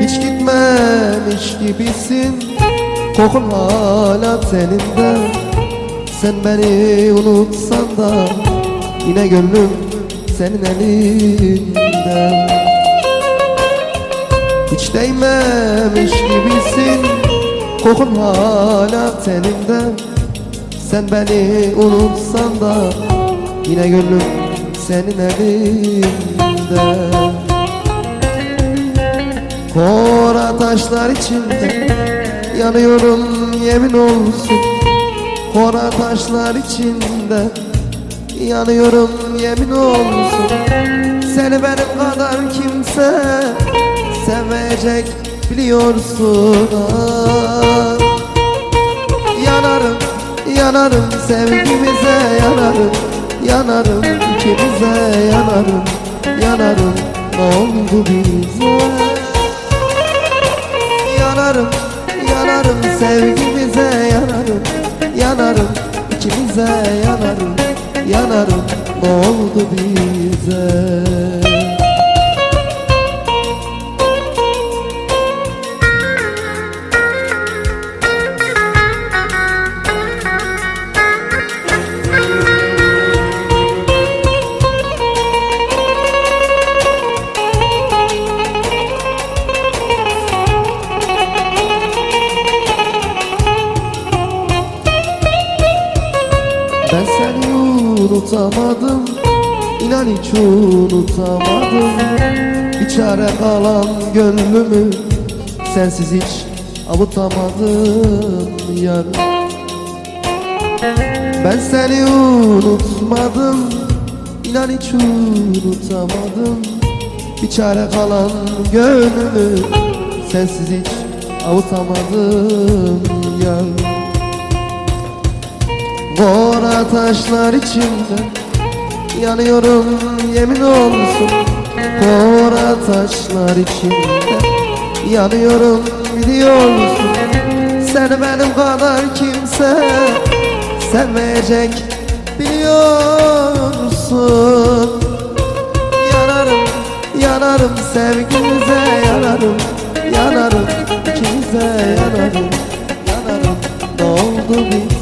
Hiç gitmemiş gibisin, kokun hala teninde. Sen beni unutsan da yine gönlüm senin elinde. Hiç değmemiş gibisin, kokun hala teninde. Sen beni unutsan da yine gönlüm senin elinde. Kora taşlar içinde yanıyorum yemin olsun. Kora taşlar içinde yanıyorum yemin olsun. Seni benim kadar kimse sevecek biliyorsun. Ah. Yanarım, yanarım sevgimize yanarım. Yanarım ikimize yanarım. Yanarım ne oldu bize? Yanarım, yanarım sevgimize yanarım. Yanarım ikimize yanarım. Yanarım ne oldu bize? Ben seni unutamadım, inan hiç unutamadım. Bir çare kalan gönlümü sensiz hiç avutamadım yar. Ben seni unutmadım, inan hiç unutamadım. Bir çare kalan gönlümü sensiz hiç avutamadım yar. Kora taşlar içinde yanıyorum yemin olsun. Kora taşlar içinde yanıyorum biliyorsun. Seni benim kadar kimse sevmeyecek biliyorsun. Yanarım, yanarım sevgimize yanarım. Yanarım ikimize yanarım. Yanarım ne oldu bize?